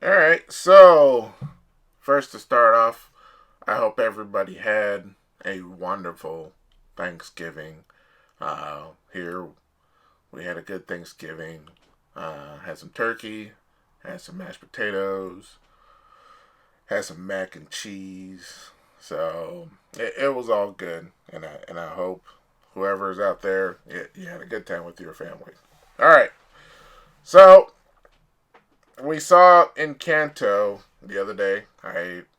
Alright, so first to start off, I hope everybody had a wonderful Thanksgiving. Here we had a good Thanksgiving. Had some turkey, had some mashed potatoes, had some mac and cheese. So it was all good, and I hope whoever's out there, you had a good time with your family. All right, so we saw Encanto the other day.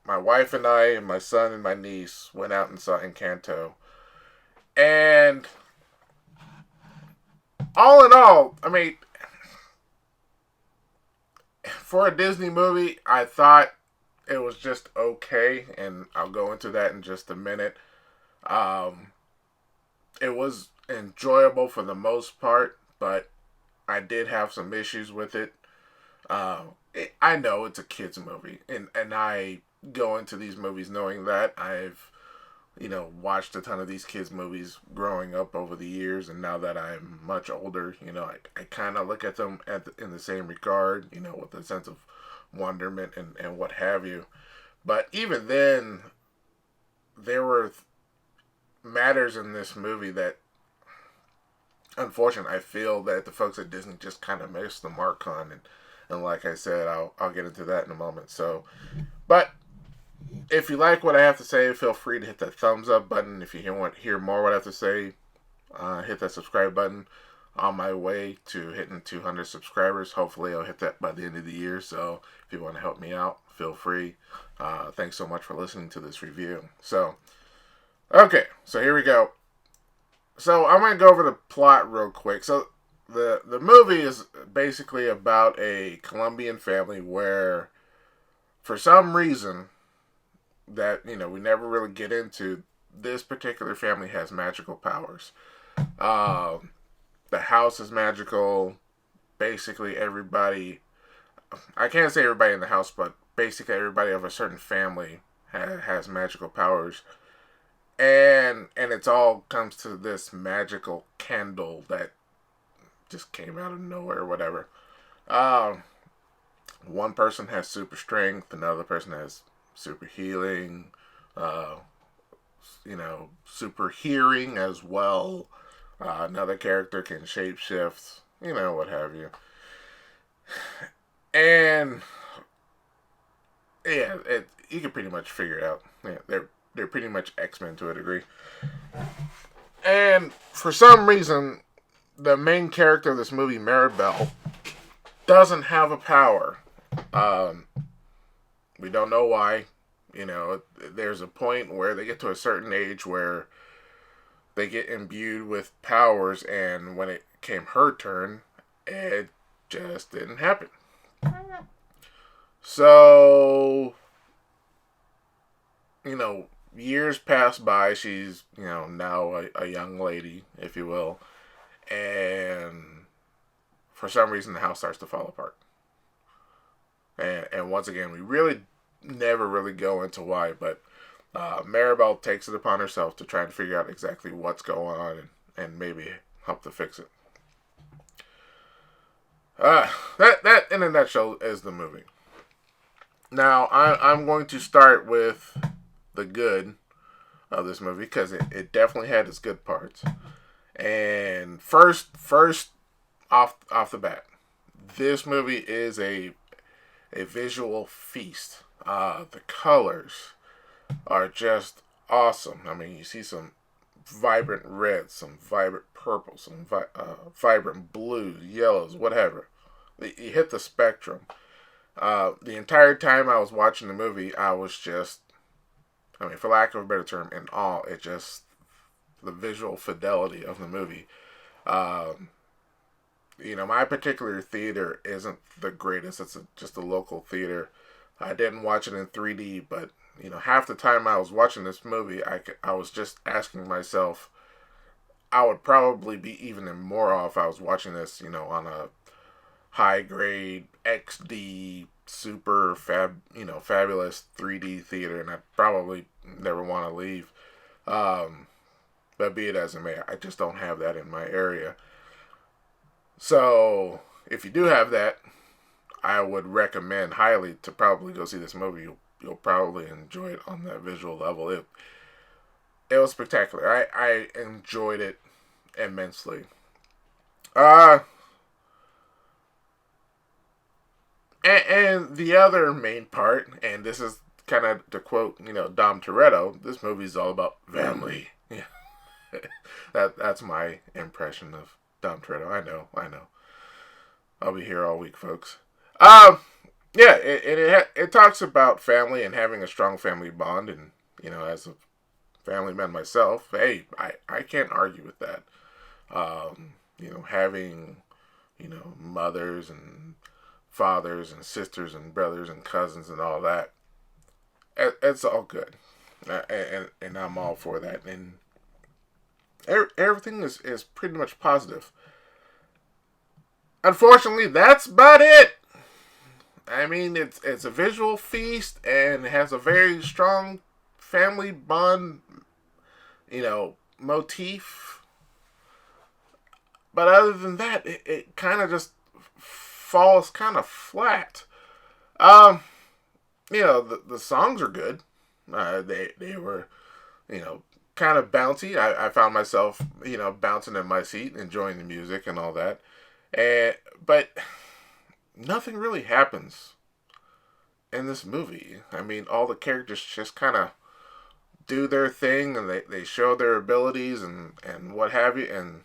My wife and I and my son and my niece went out and saw Encanto. And all in all, I mean, for a Disney movie, I thought it was just okay, and I'll go into that in just a minute. Um, it was enjoyable for the most part, but I did have some issues with it. I know it's a kids movie, and I go into these movies knowing that I've watched a ton of these kids movies growing up over the years, and now that I'm much older, I kind of look at them in the same regard, with a sense of wonderment and what have you. But even then, there were matters in this movie that, unfortunately, I feel that the folks at Disney just kind of missed the mark on, and like I said, I'll get into that in a moment. So, but if you like what I have to say, feel free to hit that thumbs up button. If you want to hear more what I have to say, hit that subscribe button. On my way to hitting 200 subscribers. Hopefully, I'll hit that by the end of the year. So, if you want to help me out, feel free. Thanks so much for listening to this review. So, okay, so here we go. So, I'm going to go over the plot real quick. So, the movie is basically about a Colombian family where, for some reason, that we never really get into, this particular family has magical powers. The house is magical. Basically everybody, I can't say everybody in the house, but basically everybody of a certain family has magical powers, and it's all comes to this magical candle that just came out of nowhere or whatever. um One person has super strength, another person has super healing, uh, super hearing as well. Another character can shapeshift, what have you. And yeah, you can pretty much figure it out. Yeah, they're pretty much X-Men to a degree. And for some reason, the main character of this movie, Maribel, doesn't have a power. Um, we don't know why. There's a point where they get to a certain age where they get imbued with powers, and when it came her turn, it just didn't happen. So, years pass by. She's, now a young lady, if you will. And for some reason, the house starts to fall apart. And once again, we really never really go into why, but Maribel takes it upon herself to try and figure out exactly what's going on, and maybe help to fix it. That in a nutshell is the movie. Now I'm going to start with the good of this movie because it definitely had its good parts. And first off the bat, this movie is a visual feast. The colors are just awesome. I mean, you see some vibrant reds, some vibrant purples, some vibrant blues, yellows, whatever. You hit the spectrum. The entire time I was watching the movie, I was just, I mean, for lack of a better term, in awe. It just, the visual fidelity of the movie. Um, my particular theater isn't the greatest. It's just a local theater. I didn't watch it in 3D, but half the time I was watching this movie, I was just asking myself, I would probably be even in more awe if I was watching this, on a high grade XD super fabulous 3D theater, and I probably never want to leave. Um, but be it as it may, I just don't have that in my area. So if you do have that, I would recommend highly to probably go see this movie. You'll probably enjoy it on that visual level. It was spectacular. I enjoyed it immensely. Uh, and the other main part, and this is kind of to quote, Dom Toretto, this movie's all about family. Yeah, that's my impression of Dom Toretto. I know. I'll be here all week, folks. Um, yeah, it talks about family and having a strong family bond, and as a family man myself, hey, I can't argue with that. Having mothers and fathers and sisters and brothers and cousins and all that, it's all good, and I'm all for that, and everything is pretty much positive. Unfortunately, that's about it. I mean, it's a visual feast and has a very strong family bond, motif. But other than that, it kind of just falls kind of flat. Um, the songs are good. They were, kind of bouncy. I found myself, bouncing in my seat, enjoying the music and all that. But nothing really happens in this movie. I mean, all the characters just kind of do their thing and they show their abilities and what have you, and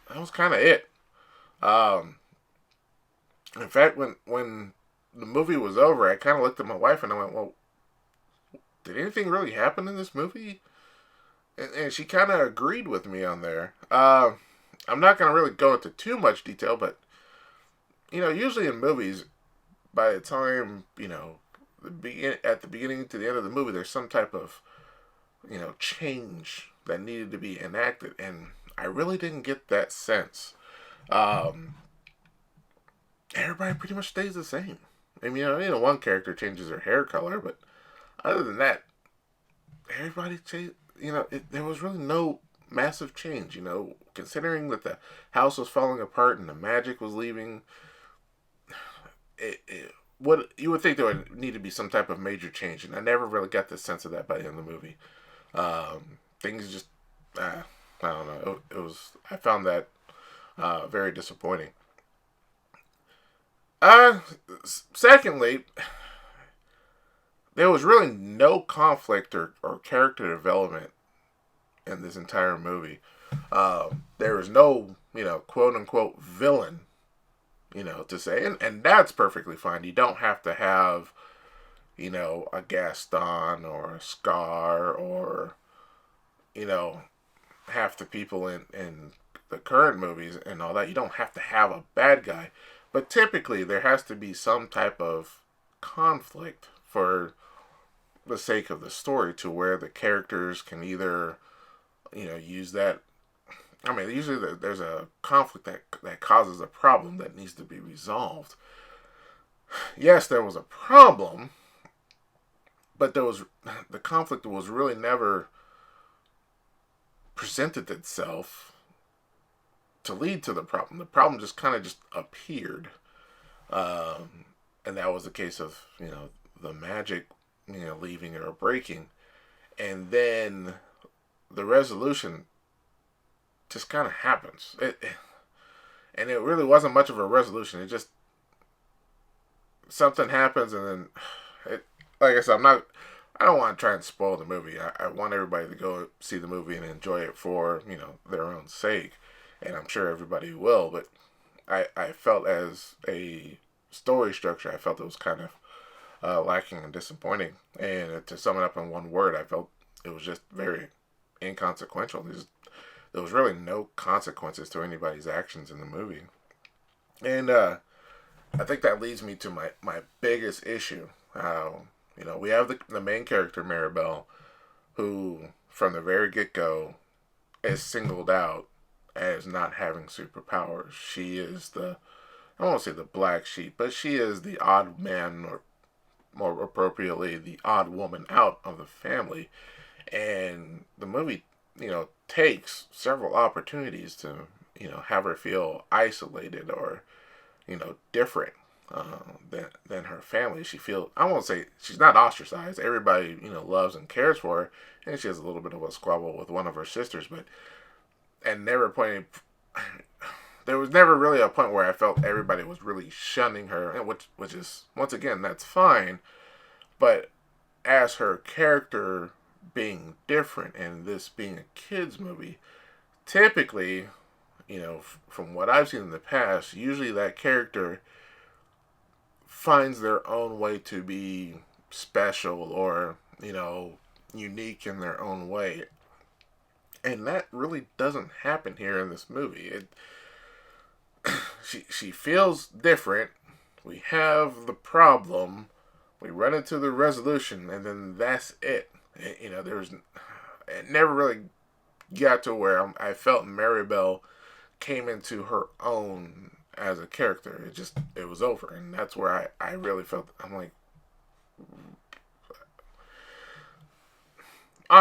that was kind of it. Um, in fact, when the movie was over, I kind of looked at my wife and I went, "Well, did anything really happen in this movie?" And she kind of agreed with me on there. I'm not going to really go into too much detail, but usually in movies, by the time at the beginning to the end of the movie, there's some type of change that needed to be enacted, and I really didn't get that sense. Um, Everybody pretty much stays the same. I mean, one character changes their hair color, but other than that, everybody changed. There was really no massive change. Considering that the house was falling apart and the magic was leaving, what you would think there would need to be some type of major change, and I never really got the sense of that by the end of the movie. Things just, I don't know. It was. I found that very disappointing. Uh, Secondly, there was really no conflict or character development in this entire movie. There was no, quote unquote villain, to say, and that's perfectly fine. You don't have to have, a Gaston or a Scar or, you know, half the people in the current movies and all that. You don't have to have a bad guy, but typically there has to be some type of conflict for the sake of the story, to where the characters can either use that. I mean, usually there's a conflict that causes a problem that needs to be resolved. Yes, there was a problem, but the conflict was really never presented itself to lead to the problem. The problem just kind of just appeared, and that was the case of the magic leaving or breaking, and then the resolution just kind of happens. And it really wasn't much of a resolution. It just something happens, and then like I said, I don't want to try and spoil the movie. I want everybody to go see the movie and enjoy it for their own sake, and I'm sure everybody will. But I felt, as a story structure, I felt it was kind of lacking and disappointing. And to sum it up in one word, I felt it was just very inconsequential. There was really no consequences to anybody's actions in the movie. And I think that leads me to my biggest issue. We have the main character, Maribel, who from the very get-go is singled out as not having superpowers. She is I won't say the black sheep, but she is the odd man, or more appropriately, the odd woman out of the family. And the movie, takes several opportunities to, have her feel isolated or, different. than her family. She feels, I won't say she's not ostracized. Everybody, loves and cares for her, and she has a little bit of a squabble with one of her sisters, but and never pointed. There was never really a point where I felt everybody was really shunning her, and which is, once again, that's fine. But as her character being different and this being a kids movie, typically, from what I've seen in the past, usually that character finds their own way to be special or, unique in their own way. And that really doesn't happen here in this movie. She feels different. We have the problem. We run into the resolution, and then that's it. It never really got to where I felt Maribel came into her own as a character. It was over, and that's where I really felt. I'm like,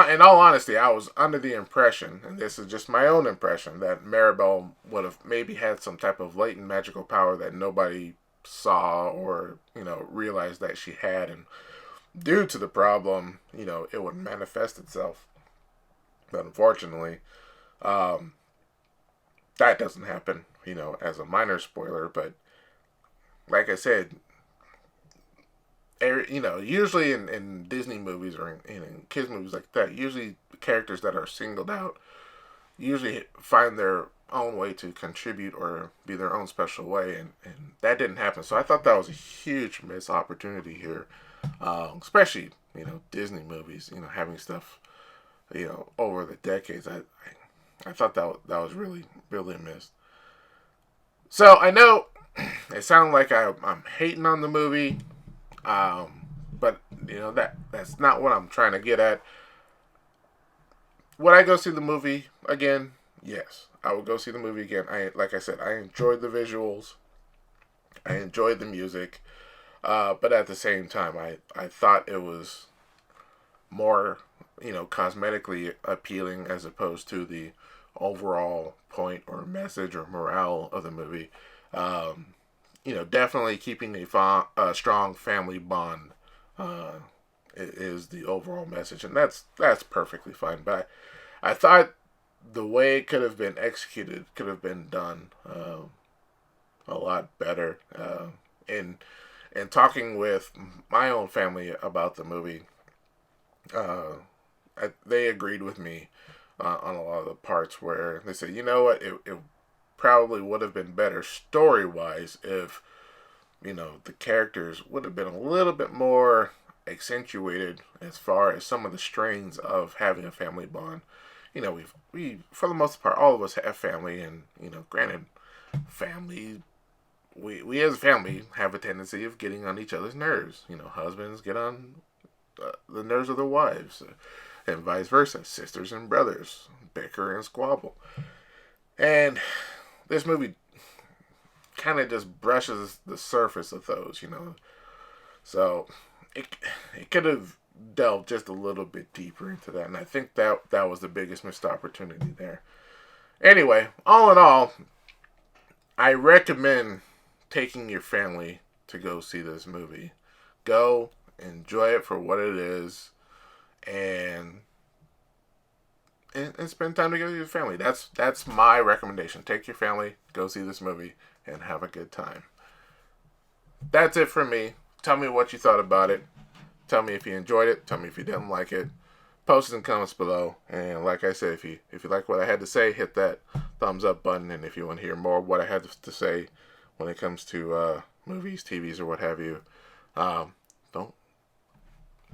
in all honesty, I was under the impression, and this is just my own impression, that Maribel would have maybe had some type of latent magical power that nobody saw or realized that she had, and due to the problem, it would manifest itself. But unfortunately, that doesn't happen. As a minor spoiler, but like I said, usually in Disney movies or in kids movies like that, usually characters that are singled out usually find their own way to contribute or be their own special way, and that didn't happen. So I thought that was a huge missed opportunity here, especially Disney movies, having stuff over the decades. I thought that was really really missed. So I know it sounded like I'm hating on the movie. But that's not what I'm trying to get at. Would I go see the movie again? Yes, I would go see the movie again. Like I said, I enjoyed the visuals, I enjoyed the music, but at the same time, I thought it was more cosmetically appealing as opposed to the overall point or message or morale of the movie. Definitely keeping a strong family bond is the overall message, and that's perfectly fine. But I thought the way it could have been executed could have been done a lot better. In talking with my own family about the movie, they agreed with me on a lot of the parts where they said, you know what, it probably would have been better story wise if the characters would have been a little bit more accentuated as far as some of the strains of having a family bond. We for the most part, all of us have family, and granted, family we as a family have a tendency of getting on each other's nerves. Husbands get on the nerves of their wives, and vice versa. Sisters and brothers bicker and squabble, and this movie kind of just brushes the surface of those, So it could have delved just a little bit deeper into that, and I think that was the biggest missed opportunity there. Anyway, all in all, I recommend taking your family to go see this movie. Go enjoy it for what it is, and spend time together with your family. That's my recommendation. Take your family, go see this movie, and have a good time. That's it for me. Tell me what you thought about it. Tell me if you enjoyed it. Tell me if you didn't like it. Post it in the comments below. And like I said, if you like what I had to say, hit that thumbs up button. And if you want to hear more of what I had to say when it comes to movies, TVs, or what have you, don't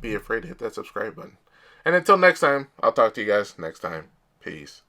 be afraid to hit that subscribe button. And until next time, I'll talk to you guys next time. Peace.